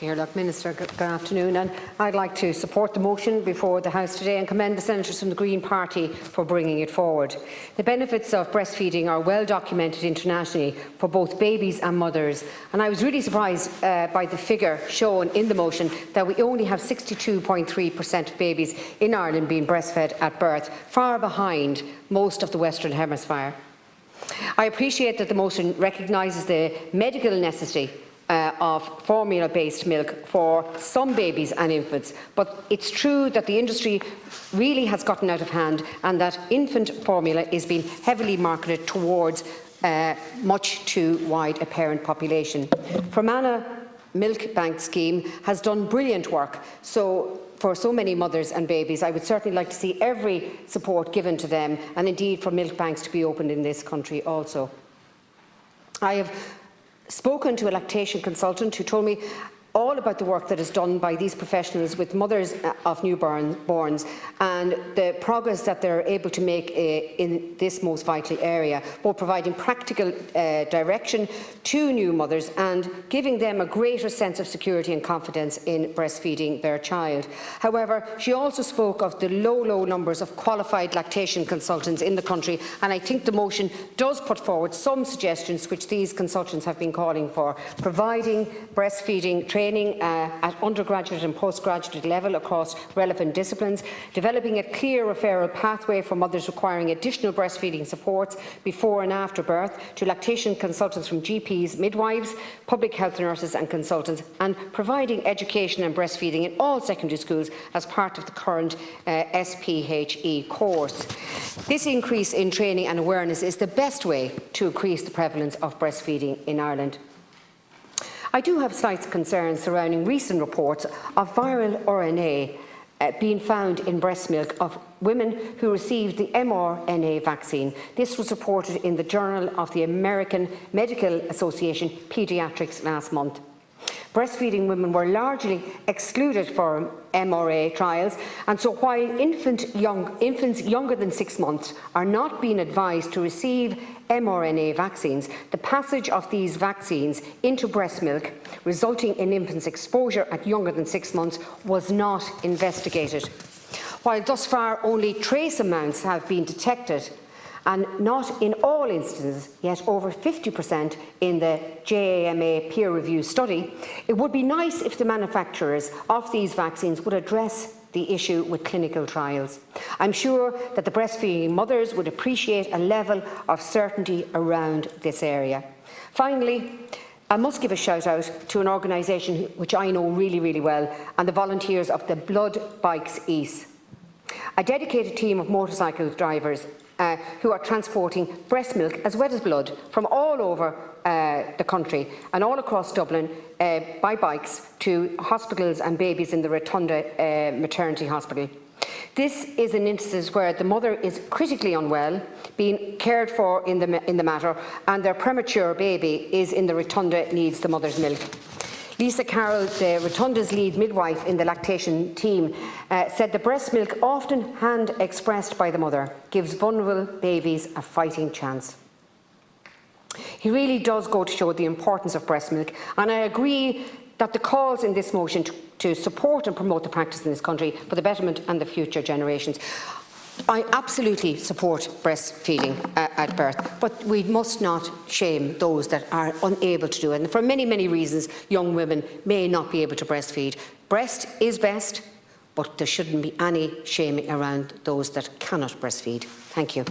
Minister, good afternoon. And I'd like to support the motion before the House today and commend the senators from the Green Party for bringing it forward. The benefits of breastfeeding are well documented internationally for both babies and mothers, and I was really surprised by the figure shown in the motion that we only have 62.3% of babies in Ireland being breastfed at birth, far behind most of the Western Hemisphere. I appreciate that the motion recognises the medical necessity of formula-based milk for some babies and infants, but it's true that the industry really has gotten out of hand and that infant formula is being heavily marketed towards much too wide a parent population. Fermanagh Milk Bank scheme has done brilliant work for so many mothers and babies. I would certainly like to see every support given to them, and indeed for milk banks to be opened in this country also. I have spoken to a lactation consultant who told me all about the work that is done by these professionals with mothers of newborns and the progress that they're able to make in this most vital area, both providing practical direction to new mothers and giving them a greater sense of security and confidence in breastfeeding their child. However, she also spoke of the low numbers of qualified lactation consultants in the country, and I think the motion does put forward some suggestions which these consultants have been calling for, providing breastfeeding training at undergraduate and postgraduate level across relevant disciplines, developing a clear referral pathway for mothers requiring additional breastfeeding supports before and after birth to lactation consultants from GPs, midwives, public health nurses and consultants, and providing education and breastfeeding in all secondary schools as part of the current SPHE course. This increase in training and awareness is the best way to increase the prevalence of breastfeeding in Ireland. I do have slight concerns surrounding recent reports of viral RNA being found in breast milk of women who received the mRNA vaccine. This was reported in the Journal of the American Medical Association Pediatrics last month. Breastfeeding women were largely excluded from mRNA trials, and so while infants younger than 6 months are not being advised to receive mRNA vaccines, the passage of these vaccines into breast milk, resulting in infants' exposure at younger than 6 months, was not investigated. While thus far only trace amounts have been detected, and not in all instances, yet over 50% in the JAMA peer review study, it would be nice if the manufacturers of these vaccines would address the issue with clinical trials. I'm sure that the breastfeeding mothers would appreciate a level of certainty around this area. Finally, I must give a shout out to an organisation which I know really well, and the volunteers of the Blood Bikes East, a dedicated team of motorcycle drivers who are transporting breast milk as well as blood from all over the country and all across Dublin by bikes to hospitals and babies in the Rotunda Maternity Hospital. This is an instance where the mother is critically unwell, being cared for in the matter, and their premature baby is in the Rotunda, needs the mother's milk. Lisa Carroll, the Rotunda's lead midwife in the lactation team, said the breast milk, often hand-expressed by the mother, gives vulnerable babies a fighting chance. He really does go to show the importance of breast milk, and I agree that the calls in this motion to support and promote the practice in this country for the betterment and the future generations. I absolutely support breastfeeding at birth, but we must not shame those that are unable to do it. And for many reasons, young women may not be able to breastfeed. Breast is best, but there shouldn't be any shaming around those that cannot breastfeed. Thank you.